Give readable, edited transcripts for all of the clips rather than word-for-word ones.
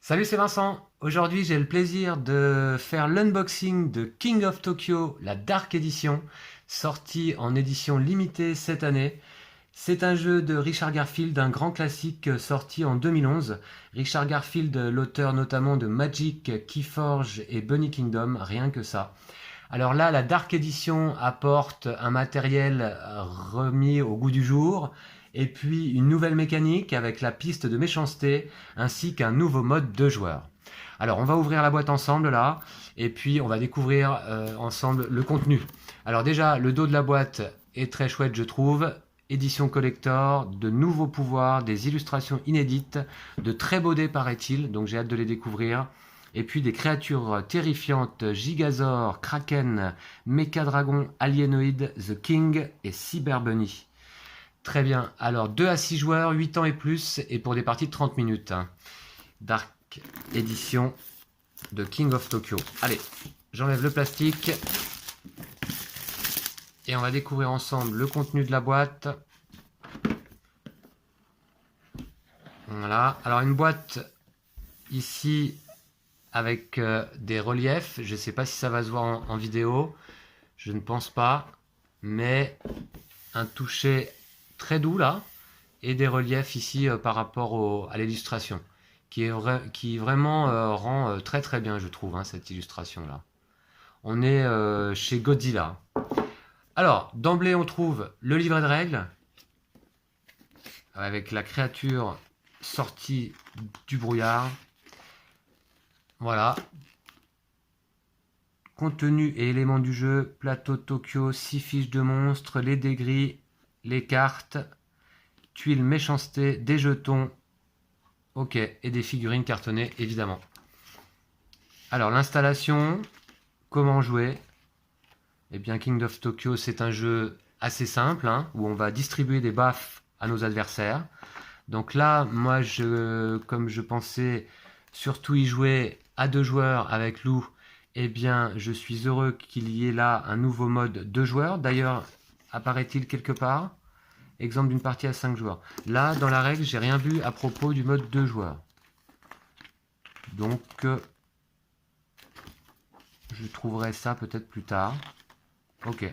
Salut, c'est Vincent. Aujourd'hui, j'ai le plaisir de faire l'unboxing de King of Tokyo, la Dark Edition, sortie en édition limitée cette année. C'est un jeu de Richard Garfield, un grand classique sorti en 2011. Richard Garfield, l'auteur notamment de Magic, Keyforge et Bunny Kingdom, rien que ça. Alors là, la Dark Edition apporte un matériel remis au goût du jour, et puis une nouvelle mécanique avec la piste de méchanceté, ainsi qu'un nouveau mode de joueur. Alors on va ouvrir la boîte ensemble là, et puis on va découvrir ensemble le contenu. Alors déjà, le dos de la boîte est très chouette je trouve. Édition collector, de nouveaux pouvoirs, des illustrations inédites, de très beaux dés paraît-il, donc j'ai hâte de les découvrir. Et puis des créatures terrifiantes, Gigazor, Kraken, Mecha-Dragon, Alienoid, The King et Cyber Bunny. Très bien, alors 2 à 6 joueurs, 8 ans et plus, et pour des parties de 30 minutes. Dark Edition de King of Tokyo. Allez, j'enlève le plastique. Et on va découvrir ensemble le contenu de la boîte. Voilà, alors une boîte ici avec des reliefs. Je ne sais pas si ça va se voir en vidéo. Je ne pense pas. Mais un toucher très doux là. Et des reliefs ici par rapport à l'illustration. Qui vraiment rend très très bien je trouve cette illustration là. On est chez Godzilla. Alors, d'emblée on trouve le livret de règles. Avec la créature sortie du brouillard. Voilà. Contenu et éléments du jeu, plateau de Tokyo, 6 fiches de monstres, les dés gris, les cartes, tuiles méchanceté, des jetons, ok, et des figurines cartonnées évidemment. Alors l'installation, comment jouer? Eh bien King of Tokyo c'est un jeu assez simple, où on va distribuer des baffes à nos adversaires. Donc là, moi, comme je pensais surtout y jouer à 2 joueurs avec Lou, eh bien, je suis heureux qu'il y ait là un nouveau mode 2 joueurs. D'ailleurs, apparaît-il quelque part? Exemple d'une partie à 5 joueurs. Là, dans la règle, j'ai rien vu à propos du mode 2 joueurs. Donc, je trouverai ça peut-être plus tard. Ok.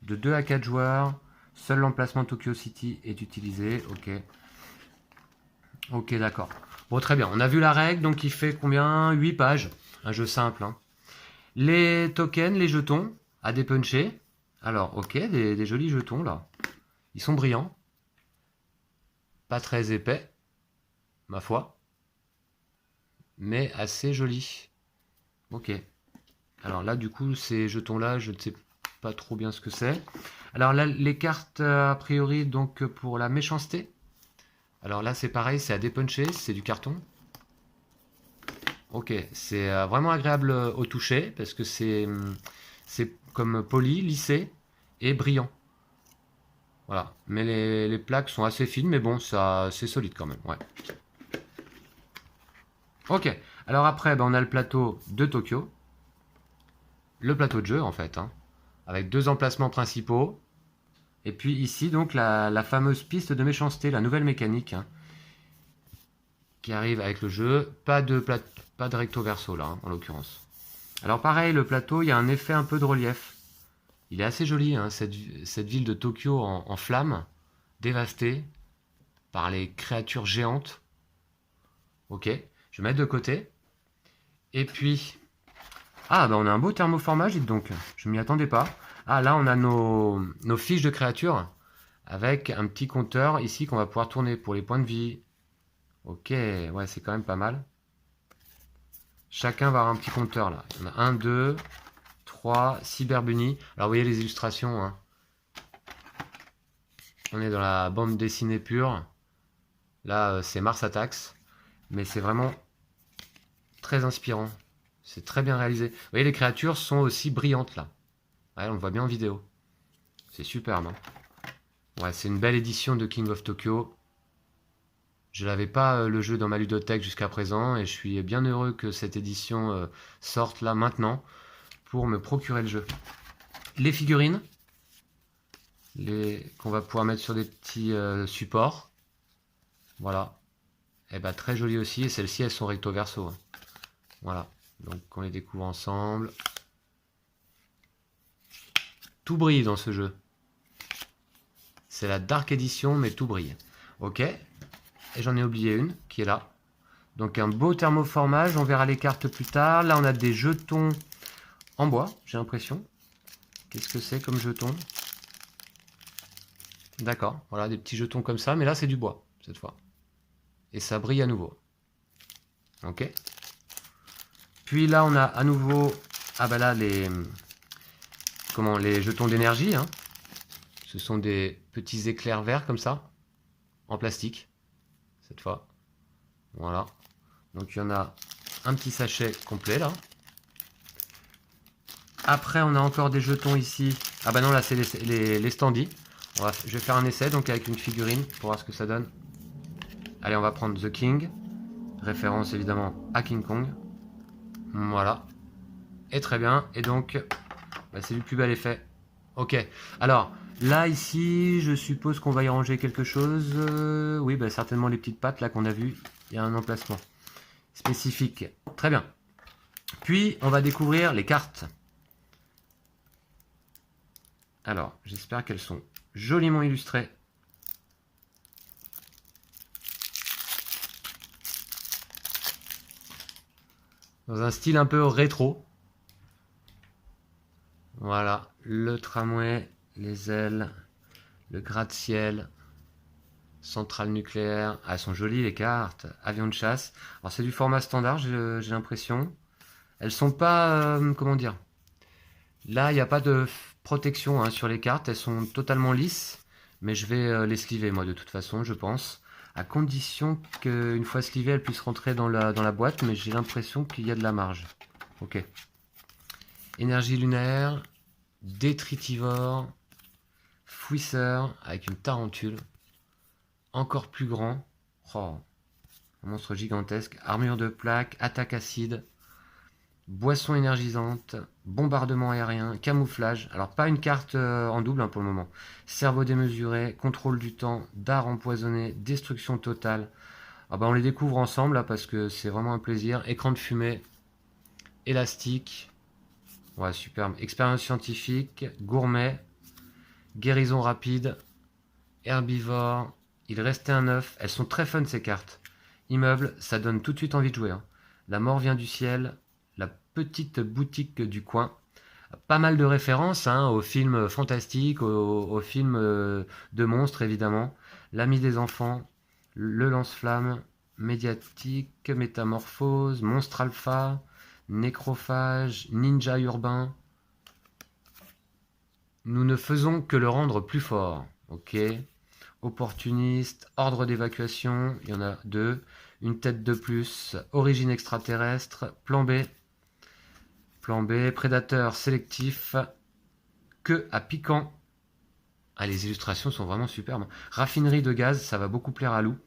De 2 à 4 joueurs, seul l'emplacement Tokyo City est utilisé. Ok. Ok, d'accord. Bon, très bien. On a vu la règle, donc il fait combien? 8 pages. Un jeu simple. Les tokens, les jetons, à dépuncher. Alors, ok, des jolis jetons, là. Ils sont brillants. Pas très épais, ma foi. Mais assez jolis. Ok. Alors là, du coup, ces jetons-là, je ne sais pas trop bien ce que c'est. Alors là, les cartes, a priori, donc pour la méchanceté. Alors là, c'est pareil, c'est à dépuncher, c'est du carton. Ok, c'est vraiment agréable au toucher parce que c'est comme poli, lissé et brillant. Voilà, mais les plaques sont assez fines, mais bon, ça c'est solide quand même. Ouais. Ok, alors après, on a le plateau de Tokyo, le plateau de jeu en fait, avec 2 emplacements principaux. Et puis ici, donc, la fameuse piste de méchanceté, la nouvelle mécanique qui arrive avec le jeu. Pas de recto verso là, en l'occurrence. Alors pareil, le plateau, il y a un effet un peu de relief. Il est assez joli, cette ville de Tokyo en flammes, dévastée par les créatures géantes. Ok, je vais mettre de côté. Et puis, on a un beau thermoformage, dites donc. Je m'y attendais pas. Ah, là, on a nos fiches de créatures avec un petit compteur ici qu'on va pouvoir tourner pour les points de vie. Ok, ouais, c'est quand même pas mal. Chacun va avoir un petit compteur là. On a 1, 2, 3, Cyber Bunny. Alors, vous voyez les illustrations. On est dans la bande dessinée pure. Là, c'est Mars Attacks. Mais c'est vraiment très inspirant. C'est très bien réalisé. Vous voyez, les créatures sont aussi brillantes là. Ouais, on le voit bien en vidéo. C'est superbe. Ouais, c'est une belle édition de King of Tokyo. Je n'avais pas le jeu dans ma ludothèque jusqu'à présent et je suis bien heureux que cette édition sorte là maintenant pour me procurer le jeu. Les figurines qu'on va pouvoir mettre sur des petits supports. Voilà. Et bah très jolies aussi, et celles-ci elles sont recto verso. Voilà, donc on les découvre ensemble. Tout brille dans ce jeu. C'est la Dark Edition, mais tout brille. Ok, et j'en ai oublié une qui est là. Donc un beau thermoformage, on verra les cartes plus tard. Là on a des jetons en bois, j'ai l'impression. Qu'est-ce que c'est comme jeton? D'accord, voilà des petits jetons comme ça, mais là c'est du bois cette fois. Et ça brille à nouveau. Ok. Puis là on a à nouveau, ah bah là les jetons d'énergie. Hein. Ce sont des petits éclairs verts comme ça, en plastique, cette fois. Voilà. Donc il y en a un petit sachet complet là. Après on a encore des jetons ici. Ah bah non là c'est les standees. Je vais faire un essai donc avec une figurine pour voir ce que ça donne. Allez, on va prendre The King. Référence évidemment à King Kong. Voilà. Et très bien. Et donc, bah, c'est du plus bel effet. Ok. Alors, là, ici, je suppose qu'on va y ranger quelque chose. Oui, bah, certainement les petites pattes là qu'on a vues. Il y a un emplacement spécifique. Très bien. Puis, on va découvrir les cartes. Alors, j'espère qu'elles sont joliment illustrées. Dans un style un peu rétro. Voilà, le tramway, les ailes, le gratte-ciel, centrale nucléaire. Ah, elles sont jolies les cartes. Avion de chasse. Alors c'est du format standard, j'ai l'impression. Elles sont pas, comment dire. Là, il n'y a pas de protection hein, sur les cartes. Elles sont totalement lisses. Mais je vais les sliver moi de toute façon, je pense. À condition qu'une fois slivées, elles puissent rentrer dans la boîte. Mais j'ai l'impression qu'il y a de la marge. Ok. Énergie lunaire, détritivore, fouisseur avec une tarentule, encore plus grand, oh, un monstre gigantesque, armure de plaque, attaque acide, boisson énergisante, bombardement aérien, camouflage, alors pas une carte en double hein, pour le moment, cerveau démesuré, contrôle du temps, dard empoisonné, destruction totale. Ah bah on les découvre ensemble là parce que c'est vraiment un plaisir, écran de fumée, élastique. Ouais, superbe. Expérience scientifique, gourmet, guérison rapide, herbivore, il restait un œuf. Elles sont très fun ces cartes. Immeuble, ça donne tout de suite envie de jouer. Hein. La mort vient du ciel, la petite boutique du coin. Pas mal de références hein, aux films fantastiques, aux films de monstres évidemment. L'ami des enfants, le lance-flamme, médiatique, métamorphose, monstre alpha, nécrophage, ninja urbain. Nous ne faisons que le rendre plus fort. Ok. Opportuniste, ordre d'évacuation, il y en a deux. Une tête de plus, origine extraterrestre, plan B. Plan B, prédateur sélectif, queue à piquant. Ah, les illustrations sont vraiment superbes. Raffinerie de gaz, ça va beaucoup plaire à Lou.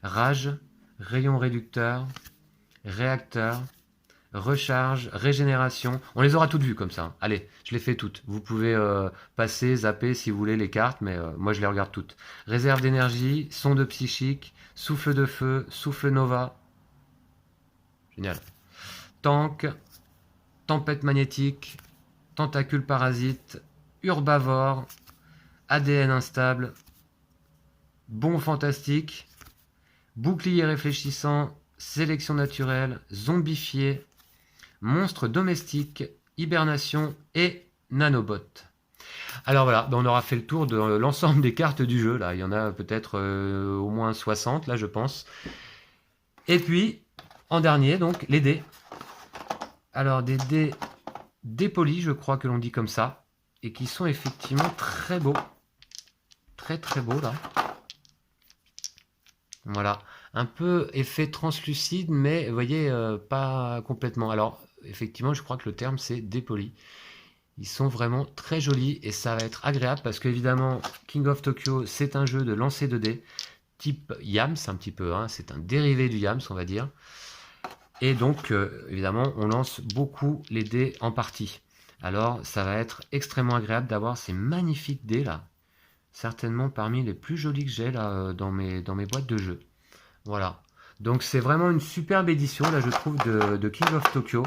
Rage, rayon réducteur, réacteur, recharge, régénération. On les aura toutes vues comme ça. Allez, je les fais toutes. Vous pouvez passer, zapper si vous voulez les cartes, mais moi je les regarde toutes. Réserve d'énergie, sonde psychique, souffle de feu, souffle nova. Génial. Tank, tempête magnétique, tentacule parasite, urbavore, ADN instable, bond fantastique, bouclier réfléchissant, sélection naturelle, zombifié, monstre domestique, hibernation et nanobot. Alors voilà, on aura fait le tour de l'ensemble des cartes du jeu. Là, il y en a peut-être au moins 60, là je pense. Et puis, en dernier, donc, les dés. Alors, des dés dépolis, je crois que l'on dit comme ça, et qui sont effectivement très beaux. Très très beaux, là. Voilà, un peu effet translucide, mais vous voyez, pas complètement. Alors, effectivement, je crois que le terme, c'est dépoli. Ils sont vraiment très jolis et ça va être agréable parce qu'évidemment, King of Tokyo, c'est un jeu de lancer de dés type Yams, un petit peu. Hein, c'est un dérivé du Yams, on va dire. Et donc, évidemment, on lance beaucoup les dés en partie. Alors, ça va être extrêmement agréable d'avoir ces magnifiques dés là. Certainement parmi les plus jolis que j'ai là dans mes boîtes de jeux. Voilà. Donc c'est vraiment une superbe édition, là je trouve, de King of Tokyo.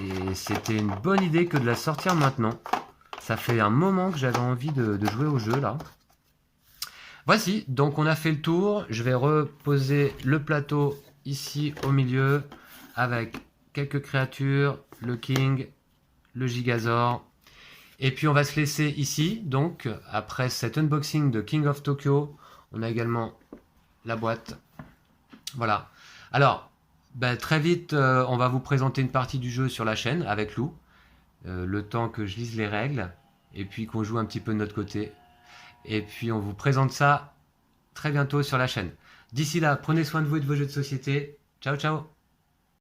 Et c'était une bonne idée que de la sortir maintenant. Ça fait un moment que j'avais envie de jouer au jeu là. Voici, donc on a fait le tour. Je vais reposer le plateau ici au milieu avec quelques créatures, le King, le Gigazor. Et puis on va se laisser ici. Donc après cet unboxing de King of Tokyo, on a également la boîte. Voilà. Alors, ben, très vite, on va vous présenter une partie du jeu sur la chaîne avec Lou. Le temps que je lise les règles. Et puis qu'on joue un petit peu de notre côté. Et puis on vous présente ça très bientôt sur la chaîne. D'ici là, prenez soin de vous et de vos jeux de société. Ciao, ciao!